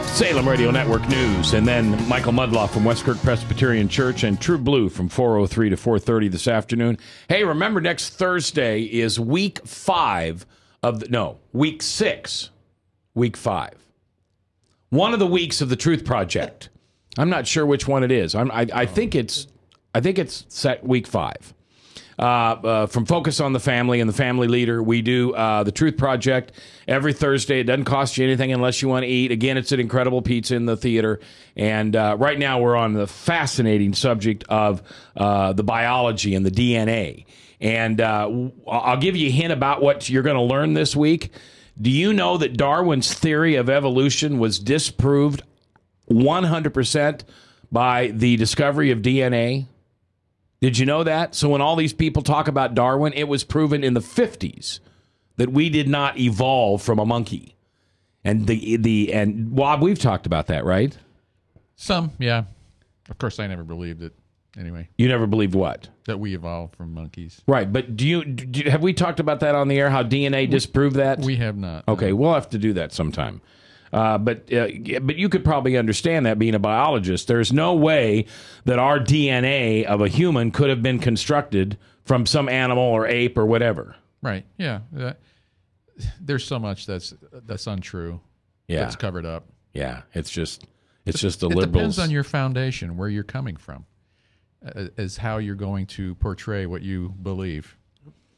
Salem Radio Network News. And then Michael Mudloff from Westkirk Presbyterian Church and True Blue from 4:03 to 4:30 this afternoon. Hey, remember next Thursday is week 5 week 6, week 5. One of the weeks of the Truth Project. I'm not sure which one it is. I think it's set week 5. From Focus on the Family and the Family Leader, we do the Truth Project every Thursday. It doesn't cost you anything unless you want to eat. Again, it's at Incredible Pizza in the theater. And right now we're on the fascinating subject of the biology and the DNA. And I'll give you a hint about what you're going to learn this week. Do you know that Darwin's theory of evolution was disproved 100% by the discovery of DNA? Did you know that? So when all these people talk about Darwin, it was proven in the 50s that we did not evolve from a monkey. And and Bob, we've talked about that, right? Some, yeah. Of course, I never believed it. Anyway, you never believed what? That we evolved from monkeys. Right, but have we talked about that on the air? How DNA disproved that? We have not. Okay, we'll have to do that sometime. But you could probably understand that being a biologist. There's no way that our DNA of a human could have been constructed from some animal or ape or whatever. Right. Yeah. There's so much that's untrue. Yeah. That's covered up. Yeah. It's just the liberals. It depends on your foundation, where you're coming from, as how you're going to portray what you believe.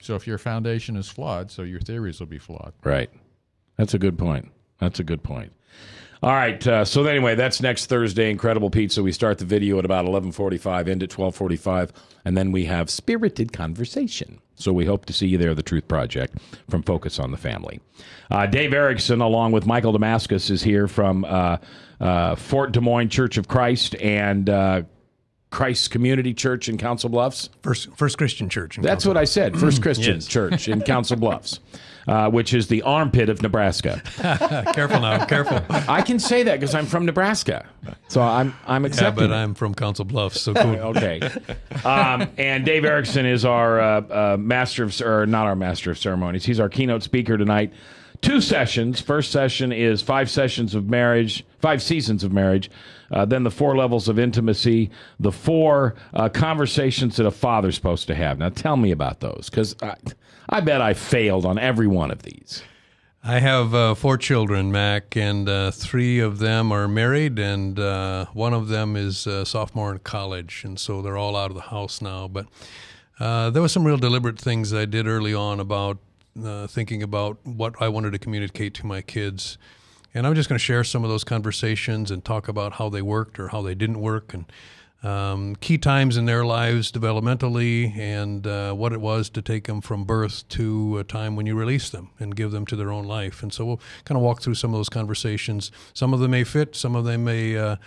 So if your foundation is flawed, so your theories will be flawed. Right. That's a good point. All right. So anyway, that's next Thursday, Incredible Pizza. We start the video at about 11:45, end at 12:45, and then we have Spirited Conversation. So we hope to see you there, The Truth Project, from Focus on the Family. Dave Erickson, along with Michael Damascus, is here from Fort Des Moines Church of Christ and Christ Community Church in Council Bluffs. First Christian Church. That's what I said. First Christian Church in Council Bluffs, which is the armpit of Nebraska. Careful now, careful. I can say that because I'm from Nebraska, so I'm accepting. Yeah, but I'm from Council Bluffs, so cool. Okay. And Dave Erickson is our not our master of ceremonies. He's our keynote speaker tonight, 2 sessions. First session is 5 seasons of marriage. Then the 4 levels of intimacy, the 4 conversations that a father's supposed to have. Now, tell me about those, because I bet I failed on every one of these. I have 4 children, Mac, and 3 of them are married, and one of them is a sophomore in college, and so they're all out of the house now. But there were some real deliberate things I did early on about thinking about what I wanted to communicate to my kids. And I'm just going to share some of those conversations and talk about how they worked or how they didn't work, and key times in their lives developmentally, and what it was to take them from birth to a time when you release them and give them to their own life. And so we'll kind of walk through some of those conversations. Some of them may fit, some of them may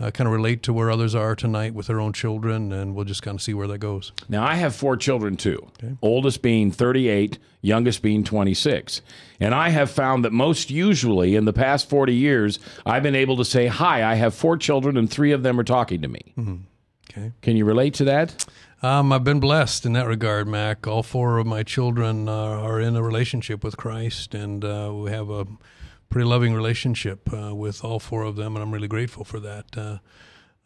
kind of relate to where others are tonight with their own children, and we'll just kind of see where that goes. Now, I have 4 children, too, oldest being 38, youngest being 26. And I have found that most usually in the past 40 years, I've been able to say, hi, I have 4 children, and 3 of them are talking to me. Mm-hmm. Okay. Can you relate to that? I've been blessed in that regard, Mac. All 4 of my children are in a relationship with Christ, and we have a pretty loving relationship with all 4 of them, and I'm really grateful for that.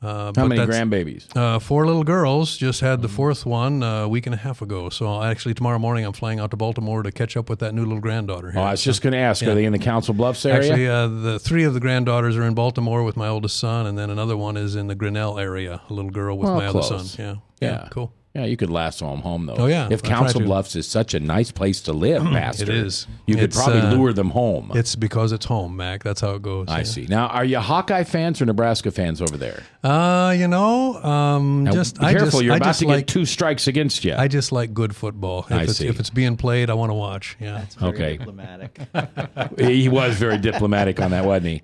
How many grandbabies? 4 little girls. Just had the 4th one a week and a half ago. So actually tomorrow morning I'm flying out to Baltimore to catch up with that new little granddaughter here. Oh, I was just going to ask, are they in the Council Bluffs area? Actually, the 3 of the granddaughters are in Baltimore with my oldest son, and then another one is in the Grinnell area, a little girl with my other son. Yeah, cool. Yeah, you could lasso them home, though. Oh, yeah. If Council Bluffs is such a nice place to live, Pastor. It is. You could probably lure them home. It's because it's home, Mac. That's how it goes. I see. Now, are you Hawkeye fans or Nebraska fans over there? Now, be careful, you're about to get 2 strikes against you. I just like good football. If it's being played, I want to watch. Yeah. That's very diplomatic. He was very diplomatic on that, wasn't he?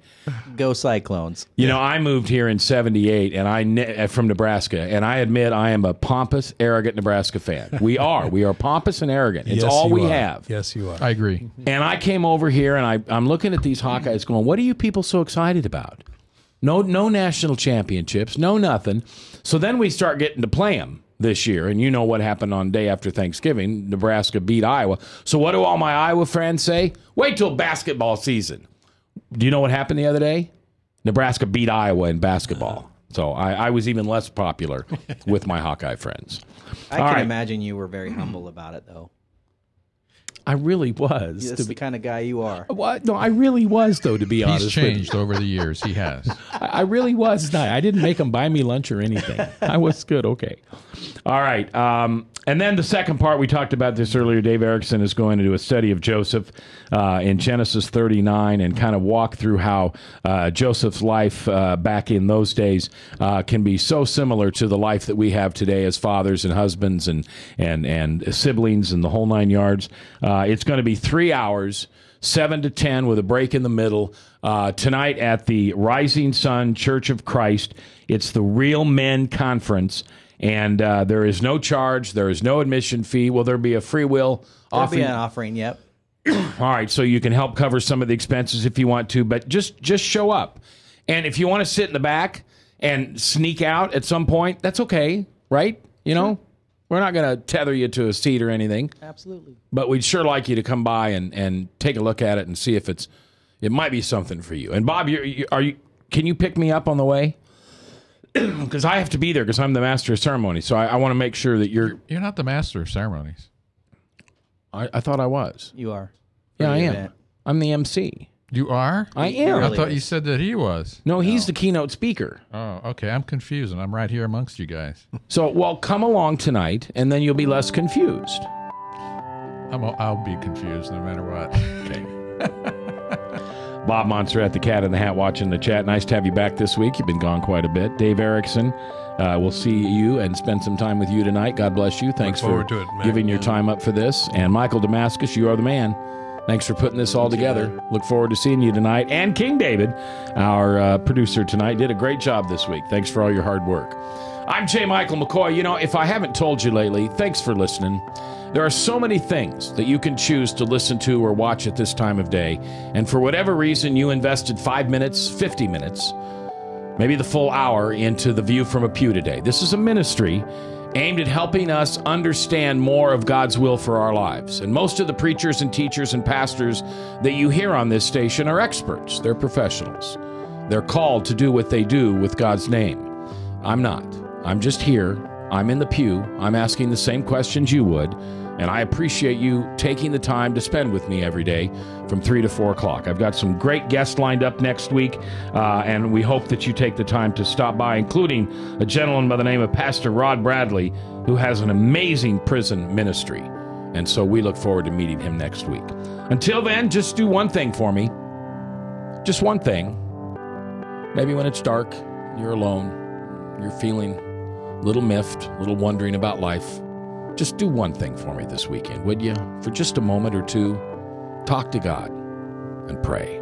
Go Cyclones. You know, I moved here in '78 from Nebraska, and I admit I am a pompous, arrogant Nebraska fan. We are pompous and arrogant. It's all we have. Yes, you are. I agree. And I came over here, and I'm looking at these Hawkeyes going, what are you people so excited about? No national championships, no nothing. So then we start getting to play them this year, and you know what happened on day after Thanksgiving. Nebraska beat Iowa. So what do all my Iowa friends say? Wait till basketball season. Do you know what happened the other day? Nebraska beat Iowa in basketball. So I was even less popular with my Hawkeye friends. I can imagine you were very humble about it, though. I really was. That's the kind of guy you are. What? No, I really was, though, to be honest. He's changed over the years. He has. I really was. I didn't make him buy me lunch or anything. I was good. Okay. All right. And then the second part, we talked about this earlier. Dave Erickson is going to do a study of Joseph in Genesis 39 and kind of walk through how Joseph's life back in those days can be so similar to the life that we have today as fathers and husbands and siblings and the whole 9 yards. It's going to be 3 hours, 7 to 10 with a break in the middle. Tonight at the Rising Sun Church of Christ. It's the Real Men Conference. And there is no charge. There is no admission fee. Will there be a free will offering? There'll be an offering, yep. All right, so you can help cover some of the expenses if you want to, but just show up. And if you want to sit in the back and sneak out at some point, that's okay, right? You know, we're not going to tether you to a seat or anything. Absolutely. But we'd sure like you to come by and take a look at it and see if it might be something for you. And Bob, can you pick me up on the way? Because I have to be there because I'm the master of ceremonies. So I want to make sure that you're not the master of ceremonies. I thought I was. You are. Yeah, I am. I'm the MC. You are? I am. Really I thought you said that he was. No, he's the keynote speaker. Oh, okay. I'm confused, and I'm right here amongst you guys. So, well, come along tonight, and then you'll be less confused. I'll be confused no matter what. Okay. Bob Monster at the Cat in the Hat watching the chat. Nice to have you back this week. You've been gone quite a bit. Dave Erickson, we'll see you and spend some time with you tonight. God bless you. Thanks for giving your time up for this. And Michael Damascus, you are the man. Thanks for putting this all together. Look forward to seeing you tonight. And King David, our producer tonight, did a great job this week. Thanks for all your hard work. I'm J. Michael McCoy. You know, if I haven't told you lately, thanks for listening. There are so many things that you can choose to listen to or watch at this time of day. And for whatever reason, you invested 5 minutes, 50 minutes, maybe the full hour into The View from a Pew today. This is a ministry, aimed at helping us understand more of God's will for our lives. And most of the preachers and teachers and pastors that you hear on this station are experts. They're professionals. They're called to do what they do with God's name. I'm not. I'm just here. I'm in the pew. I'm asking the same questions you would. And I appreciate you taking the time to spend with me every day from 3 to 4 o'clock. I've got some great guests lined up next week, and we hope that you take the time to stop by, including a gentleman by the name of Pastor Rod Bradley, who has an amazing prison ministry. And so we look forward to meeting him next week. Until then, just do one thing for me. Just one thing. Maybe when it's dark, you're alone, you're feeling a little miffed, a little wondering about life. Just do one thing for me this weekend, would you? For just a moment or two, talk to God and pray.